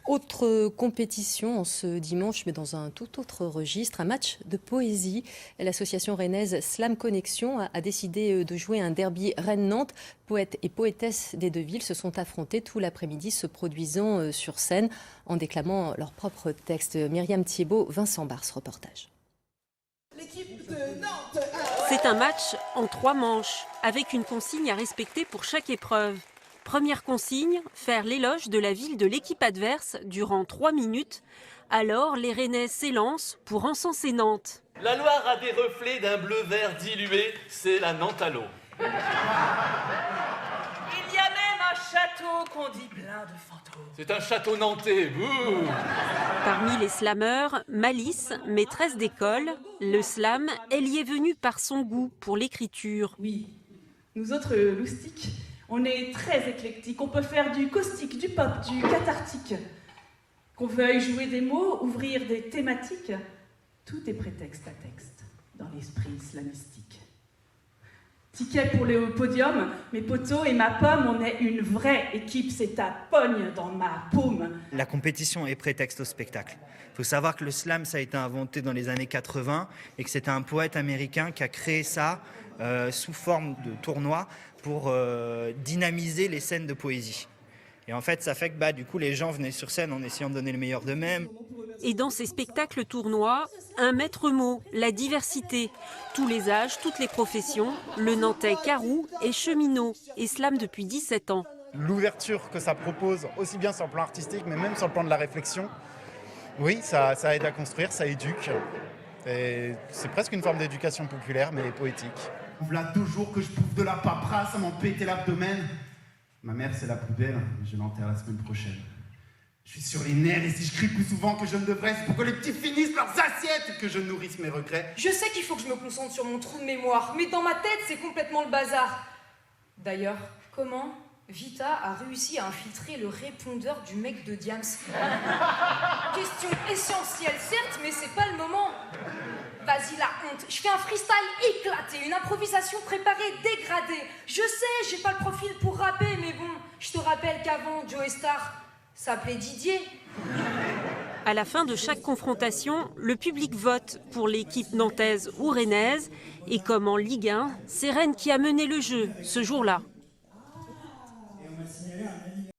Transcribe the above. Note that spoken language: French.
Autre compétition en ce dimanche, mais dans un tout autre registre, un match de poésie. L'association rennaise Slam Connexion a décidé de jouer un derby Rennes-Nantes. Poètes et poétesses des deux villes se sont affrontés tout l'après-midi, se produisant sur scène en déclamant leurs propres textes. Myriam Thiebaud, Vincent Bars, reportage. C'est un match en 3 manches, avec une consigne à respecter pour chaque épreuve. Première consigne, faire l'éloge de la ville de l'équipe adverse durant 3 minutes. Alors, les Rennais s'élancent pour encenser Nantes. La Loire a des reflets d'un bleu-vert dilué, c'est la Nantes à l'eau. Il y a même un château qu'on dit plein de fantômes. C'est un château nantais, bouh. Parmi les slameurs, Malice, maîtresse d'école, le slam, elle y est venue par son goût pour l'écriture. Oui, nous autres loustiques, on est très éclectiques. On peut faire du caustique, du pop, du cathartique. Qu'on veuille jouer des mots, ouvrir des thématiques, tout est prétexte à texte dans l'esprit slamistique. Ticket pour le podium, mes potos et ma pomme, on est une vraie équipe, c'est ta pogne dans ma paume. La compétition est prétexte au spectacle. Il faut savoir que le slam, ça a été inventé dans les années 80 et que c'était un poète américain qui a créé ça sous forme de tournoi pour dynamiser les scènes de poésie. Et en fait, ça fait que du coup, les gens venaient sur scène en essayant de donner le meilleur d'eux-mêmes. Et dans ces spectacles tournois, un maître mot, la diversité. Tous les âges, toutes les professions. Le Nantais Carou est cheminot et slam depuis 17 ans. L'ouverture que ça propose, aussi bien sur le plan artistique, mais même sur le plan de la réflexion, oui, ça aide à construire, ça éduque. Et c'est presque une forme d'éducation populaire, mais poétique. Voilà 2 jours que je bouffe de la paperasse à m'en péter l'abdomen. Ma mère, c'est la plus belle, je l'enterre la semaine prochaine. Je suis sur les nerfs et si je crie plus souvent que je ne devrais, c'est pour que les petits finissent leurs assiettes et que je nourrisse mes regrets. Je sais qu'il faut que je me concentre sur mon trou de mémoire, mais dans ma tête, c'est complètement le bazar. D'ailleurs, comment Vita a réussi à infiltrer le répondeur du mec de Diams? Question essentielle, certes, mais c'est pas le moment. Vas-y, la honte. Je fais un freestyle éclaté, une improvisation préparée dégradée. Je sais, j'ai pas le profil pour rapper, mais bon, je te rappelle qu'avant, Joe Star s'appelait Didier. À la fin de chaque confrontation, le public vote pour l'équipe nantaise ou rennaise. Et comme en Ligue 1, c'est Rennes qui a mené le jeu ce jour-là.